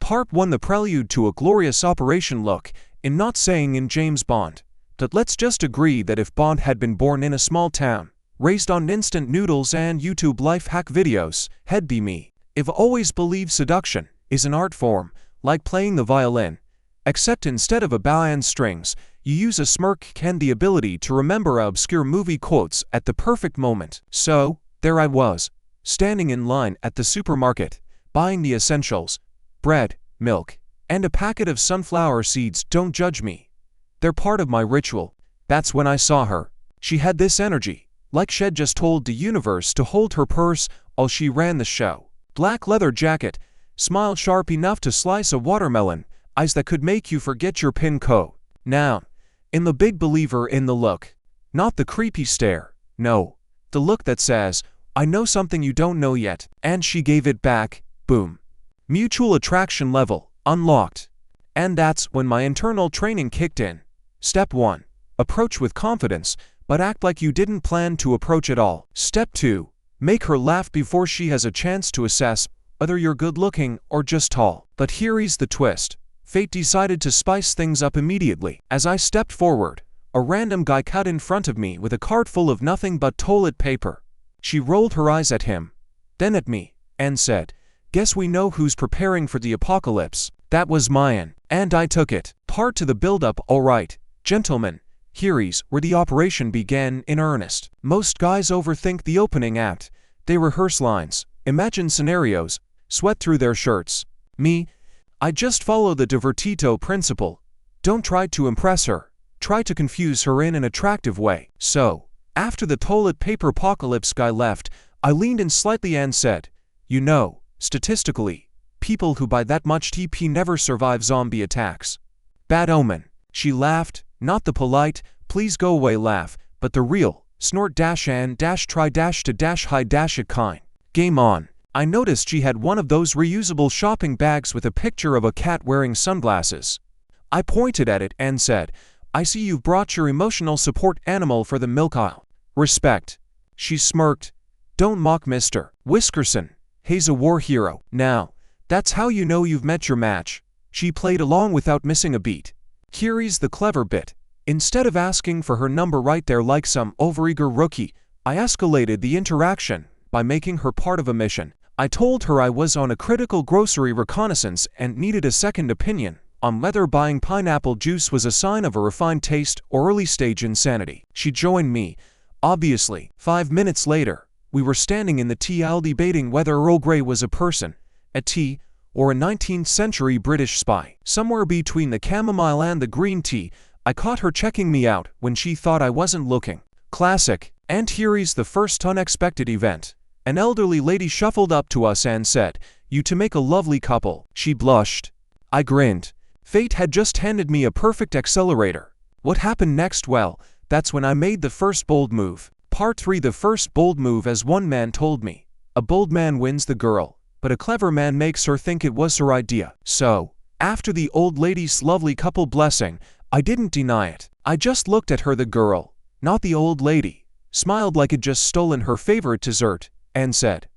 Part 1: The prelude to a glorious operation. Look, in not saying in James Bond, but let's just agree that if Bond had been born in a small town, raised on instant noodles and YouTube life hack videos, he'd be me. I've always believed seduction is an art form, like playing the violin, except instead of a bow and strings, you use a smirk and the ability to remember obscure movie quotes at the perfect moment. So, there I was, standing in line at the supermarket, buying the essentials, bread, milk, and a packet of sunflower seeds. Don't judge me. They're part of my ritual. That's when I saw her. She had this energy, like she'd just told the universe to hold her purse while she ran the show. Black leather jacket, smile sharp enough to slice a watermelon, eyes that could make you forget your PIN code. Now, I'm the big believer in the look. Not the creepy stare, no. The look that says, I know something you don't know yet, and she gave it back, boom. Mutual attraction level, unlocked. And that's when my internal training kicked in. Step 1. Approach with confidence, but act like you didn't plan to approach at all. Step 2. Make her laugh before she has a chance to assess whether you're good looking or just tall. But here's the twist. Fate decided to spice things up immediately. As I stepped forward, a random guy cut in front of me with a cart full of nothing but toilet paper. She rolled her eyes at him, then at me, and said, "Guess we know who's preparing for the apocalypse." That was mine, and I took it. Part to the build-up. All right, gentlemen, here's where the operation began in earnest. Most guys overthink the opening act. They rehearse lines, imagine scenarios, sweat through their shirts. Me, I just follow the divertito principle. Don't try to impress her. Try to confuse her in an attractive way. So, after the toilet paper apocalypse guy left, I leaned in slightly and said, "You know, statistically, people who buy that much TP never survive zombie attacks. Bad omen." She laughed, not the polite, please go away laugh, but the real, snort dash and dash try dash to dash high dash it kind. Game on. I noticed she had one of those reusable shopping bags with a picture of a cat wearing sunglasses. I pointed at it and said, "I see you've brought your emotional support animal for the milk aisle. Respect." She smirked. "Don't mock Mr. Whiskerson. He's a war hero." Now, that's how you know you've met your match. She played along without missing a beat. Here's the clever bit. Instead of asking for her number right there like some overeager rookie, I escalated the interaction by making her part of a mission. I told her I was on a critical grocery reconnaissance and needed a second opinion on whether buying pineapple juice was a sign of a refined taste or early-stage insanity. She joined me, obviously. 5 minutes later, we were standing in the tea aisle debating whether Earl Grey was a person, a tea, or a 19th century British spy. Somewhere between the chamomile and the green tea, I caught her checking me out when she thought I wasn't looking. Classic. And here's the first unexpected event. An elderly lady shuffled up to us and said, "You two make a lovely couple." She blushed. I grinned. Fate had just handed me a perfect accelerator. What happened next? Well, that's when I made the first bold move. Part 3: The first bold move. As one man told me, a bold man wins the girl, but a clever man makes her think it was her idea. So, after the old lady's lovely couple blessing, I didn't deny it. I just looked at her, the girl, not the old lady, smiled like I'd just stolen her favorite dessert, and said,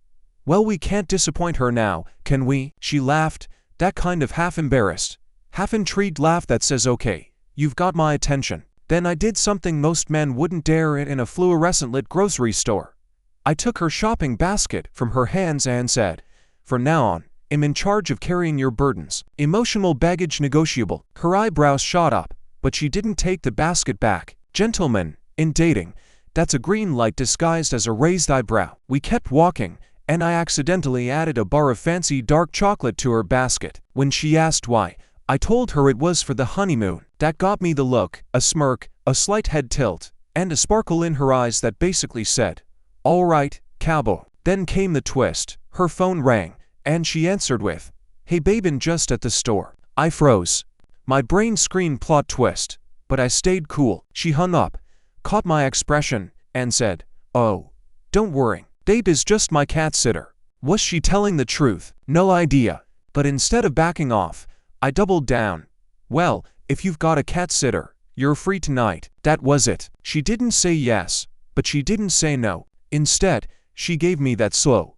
"Well, we can't disappoint her now, can we?" She laughed, that kind of half-embarrassed, half-intrigued laugh that says, "Okay, you've got my attention." Then I did something most men wouldn't dare in a fluorescent-lit grocery store. I took her shopping basket from her hands and said, "From now on, I'm in charge of carrying your burdens. Emotional baggage negotiable." Her eyebrows shot up, but she didn't take the basket back. Gentlemen, in dating, that's a green light disguised as a raised eyebrow. We kept walking, and I accidentally added a bar of fancy dark chocolate to her basket. When she asked why, I told her it was for the honeymoon. That got me the look, a smirk, a slight head tilt, and a sparkle in her eyes that basically said, "All right, cowboy." Then came the twist. Her phone rang, and she answered with, "Hey babin', just at the store." I froze. My brain screamed plot twist, but I stayed cool. She hung up, caught my expression, and said, "Oh, don't worry, Dave is just my cat sitter." Was she telling the truth? No idea. But instead of backing off, I doubled down. "Well, if you've got a cat sitter, you're free tonight." That was it. She didn't say yes, but she didn't say no. Instead, she gave me that slow,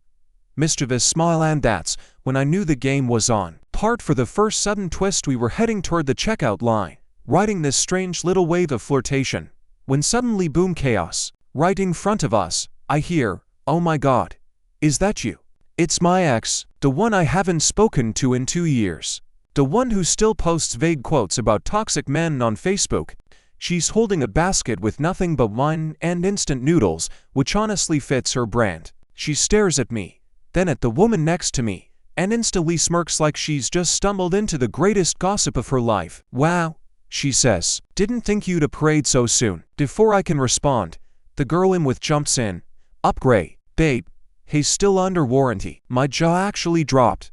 mischievous smile, and that's when I knew the game was on. For the first sudden twist, we were heading toward the checkout line, riding this strange little wave of flirtation, when suddenly boom, chaos. Right in front of us, I hear, "Oh my God. Is that you?" It's my ex, the one I haven't spoken to in 2 years. The one who still posts vague quotes about toxic men on Facebook. She's holding a basket with nothing but wine and instant noodles, which honestly fits her brand. She stares at me, then at the woman next to me, and instantly smirks like she's just stumbled into the greatest gossip of her life. "Wow," she says. "Didn't think you'd a parade so soon." Before I can respond, the girl I'm with jumps in. "Upgrade, babe. He's still under warranty." My jaw actually dropped.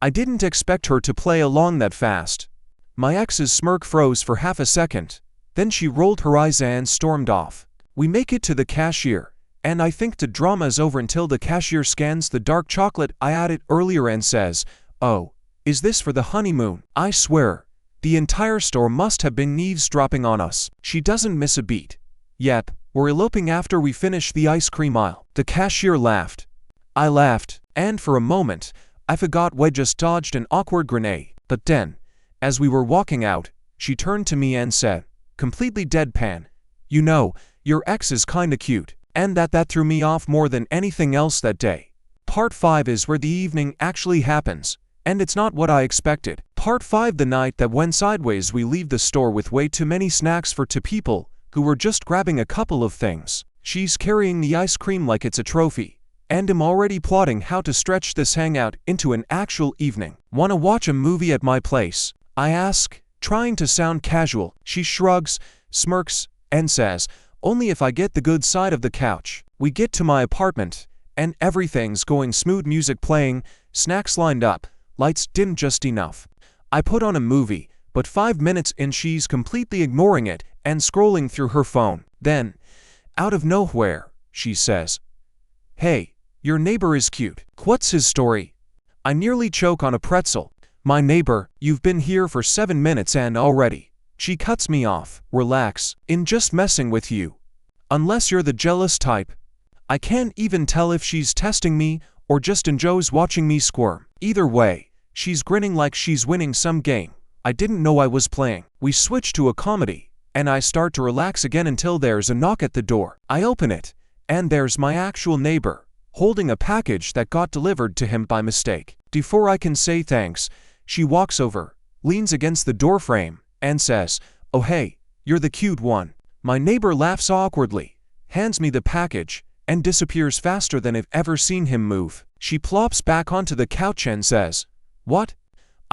I didn't expect her to play along that fast. My ex's smirk froze for half a second. Then she rolled her eyes and stormed off. We make it to the cashier, and I think the drama is over until the cashier scans the dark chocolate I added earlier and says, "Oh, is this for the honeymoon?" I swear, the entire store must have been eavesdropping on us. She doesn't miss a beat. Yep, we're eloping after we finish the ice cream aisle. The cashier laughed. I laughed, and for a moment, I forgot we just dodged an awkward grenade. But then, as we were walking out, she turned to me and said, completely deadpan, "You know, your ex is kinda cute." And that threw me off more than anything else that day. Part 5 is where the evening actually happens, and it's not what I expected. Part 5, the night that went sideways. We leave the store with way too many snacks for two people who were just grabbing a couple of things. She's carrying the ice cream like it's a trophy, and I'm already plotting how to stretch this hangout into an actual evening. "Wanna watch a movie at my place?" I ask, trying to sound casual. She shrugs, smirks, and says, "Only if I get the good side of the couch." We get to my apartment, and everything's going smooth, music playing, snacks lined up, lights dim just enough. I put on a movie, but 5 minutes in she's completely ignoring it and scrolling through her phone. Then, out of nowhere, she says, "Hey, your neighbor is cute." What's his story? I nearly choke on a pretzel. "My neighbor, you've been here for 7 minutes and already." She cuts me off. "Relax, in just messing with you. Unless you're the jealous type." I can't even tell if she's testing me or just enjoys watching me squirm. Either way, she's grinning like she's winning some game I didn't know I was playing. We switch to a comedy, and I start to relax again until there's a knock at the door. I open it, and there's my actual neighbor, holding a package that got delivered to him by mistake. Before I can say thanks, she walks over, leans against the doorframe, and says, "Oh hey, you're the cute one." My neighbor laughs awkwardly, hands me the package, and disappears faster than I've ever seen him move. She plops back onto the couch and says, "What?"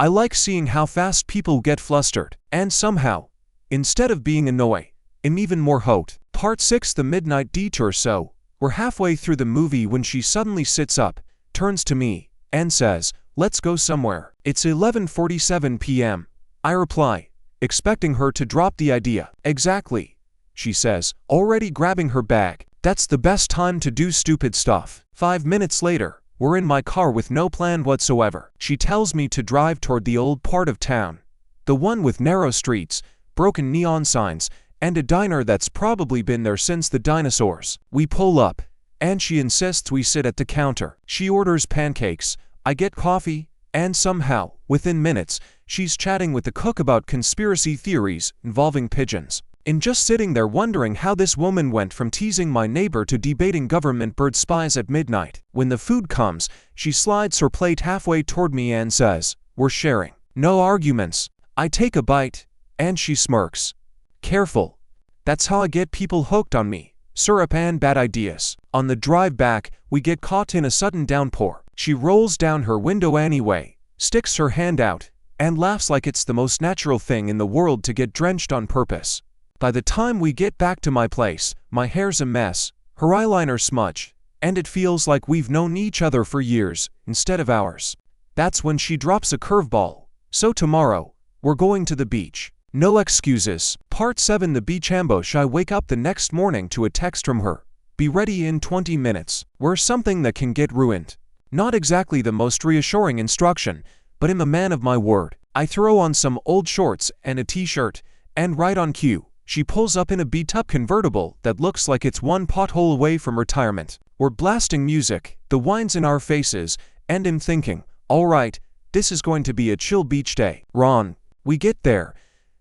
I like seeing how fast people get flustered, and somehow, instead of being annoyed, I'm even more hot. Part 6, the midnight detour. So, we're halfway through the movie when she suddenly sits up, turns to me, and says, "Let's go somewhere." It's 11:47 p.m. I reply, expecting her to drop the idea. "Exactly," she says, already grabbing her bag. "That's the best time to do stupid stuff." 5 minutes later, we're in my car with no plan whatsoever. She tells me to drive toward the old part of town, the one with narrow streets, broken neon signs, and a diner that's probably been there since the dinosaurs. We pull up, and she insists we sit at the counter. She orders pancakes, I get coffee, and somehow, within minutes, she's chatting with the cook about conspiracy theories involving pigeons. In just sitting there wondering how this woman went from teasing my neighbor to debating government bird spies at midnight. When the food comes, she slides her plate halfway toward me and says, "We're sharing." No arguments. I take a bite, and she smirks. Careful. That's how I get people hooked on me. Syrup and bad ideas. On the drive back, we get caught in a sudden downpour. She rolls down her window anyway, sticks her hand out, and laughs like it's the most natural thing in the world to get drenched on purpose. By the time we get back to my place, my hair's a mess, her eyeliner smudged, and it feels like we've known each other for years, instead of hours. That's when she drops a curveball. "So tomorrow, we're going to the beach." No excuses. Part 7, the beach ambush. I wake up the next morning to a text from her. "Be ready in 20 minutes. We're something that can get ruined." Not exactly the most reassuring instruction, but I'm a man of my word. I throw on some old shorts and a t-shirt, and right on cue, she pulls up in a beat-up convertible that looks like it's one pothole away from retirement. We're blasting music, the wine's in our faces, and I'm thinking, all right, This is going to be a chill beach day. Ron. We get there,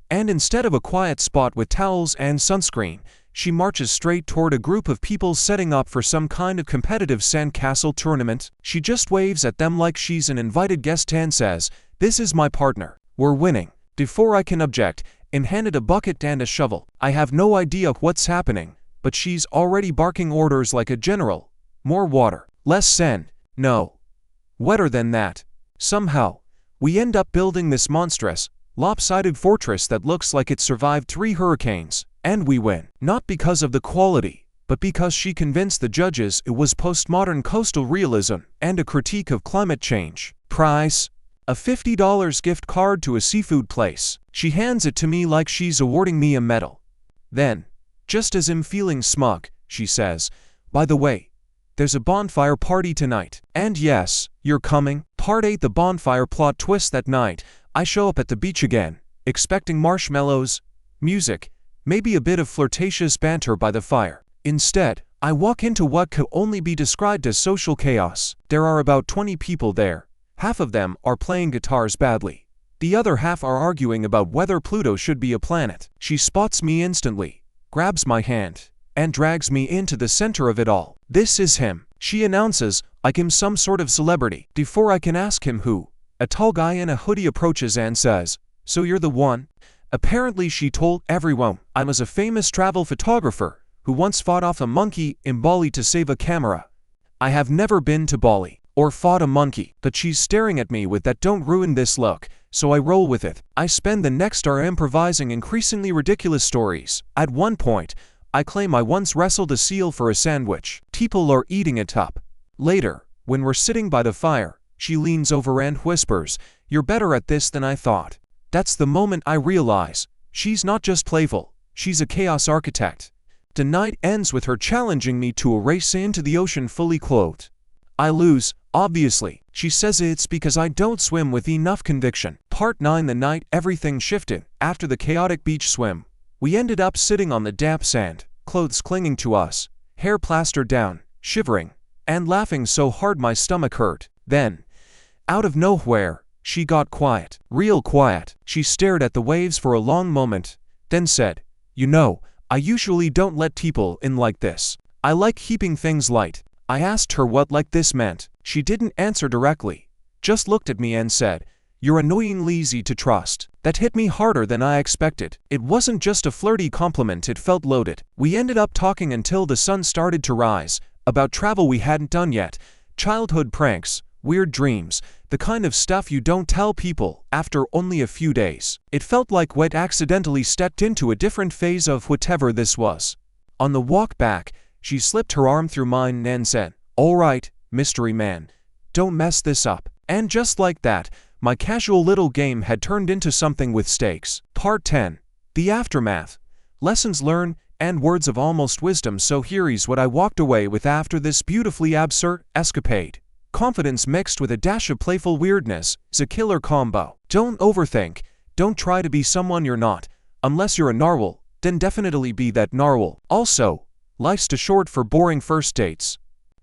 and instead of a quiet spot with towels and sunscreen, she marches straight toward a group of people setting up for some kind of competitive sandcastle tournament. She just waves at them like she's an invited guest and says, "This is my partner. We're winning." Before I can object, I'm handed a bucket and a shovel. I have no idea what's happening, but she's already barking orders like a general. More water. Less sand. No. Wetter than that. Somehow, we end up building this monstrous, lopsided fortress that looks like it survived 3 hurricanes. And we win. Not because of the quality, but because she convinced the judges it was postmodern coastal realism and a critique of climate change. Prize? A $50 gift card to a seafood place. She hands it to me like she's awarding me a medal. Then, just as I'm feeling smug, she says, "By the way, there's a bonfire party tonight. And yes, you're coming." Part 8. The bonfire plot twist. That night, I show up at the beach again, expecting marshmallows, music, maybe a bit of flirtatious banter by the fire. Instead, I walk into what could only be described as social chaos. There are about 20 people there. Half of them are playing guitars badly. The other half are arguing about whether Pluto should be a planet. She spots me instantly, grabs my hand, and drags me into the center of it all. "This is him," she announces, like I'm some sort of celebrity. Before I can ask him who, a tall guy in a hoodie approaches and says, "So you're the one?" Apparently she told everyone I was a famous travel photographer who once fought off a monkey in Bali to save a camera. I have never been to Bali or fought a monkey, but she's staring at me with that "don't ruin this" look, so I roll with it. I spend the next hour improvising increasingly ridiculous stories. At one point, I claim I once wrestled a seal for a sandwich. People are eating it up. Later, when we're sitting by the fire, she leans over and whispers, "You're better at this than I thought." That's the moment I realize she's not just playful, she's a chaos architect. The night ends with her challenging me to a race into the ocean fully clothed. I lose, obviously. She says it's because I don't swim with enough conviction. Part 9. The night everything shifted. After the chaotic beach swim, we ended up sitting on the damp sand, clothes clinging to us, hair plastered down, shivering, and laughing so hard my stomach hurt. Then, out of nowhere, she got quiet. Real quiet. She stared at the waves for a long moment, then said, "You know, I usually don't let people in like this. I like keeping things light." I asked her what "like this" meant. She didn't answer directly, just looked at me and said, "You're annoyingly easy to trust." That hit me harder than I expected. It wasn't just a flirty compliment, it felt loaded. We ended up talking until the sun started to rise, about travel we hadn't done yet, childhood pranks, weird dreams, the kind of stuff you don't tell people after only a few days. It felt like we'd accidentally stepped into a different phase of whatever this was. On the walk back, she slipped her arm through mine and said, "All right, mystery man, don't mess this up." And just like that, my casual little game had turned into something with stakes. Part 10. The aftermath. Lessons learned and words of almost wisdom. So here's what I walked away with after this beautifully absurd escapade. Confidence mixed with a dash of playful weirdness is a killer combo. Don't overthink. Don't try to be someone you're not. Unless you're a narwhal, then definitely be that narwhal. Also, life's too short for boring first dates.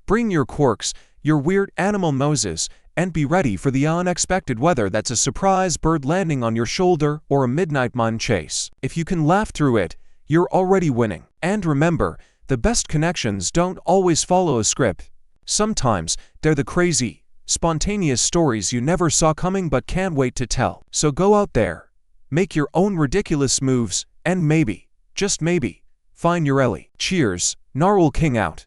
Bring your quirks, your weird animal noses, and be ready for the unexpected, whether that's a surprise bird landing on your shoulder or a midnight mine chase. If you can laugh through it, you're already winning. And remember, the best connections don't always follow a script. Sometimes, they're the crazy, spontaneous stories you never saw coming but can't wait to tell. So go out there, make your own ridiculous moves, and maybe, just maybe, find your Ellie. Cheers, Narwhal King out.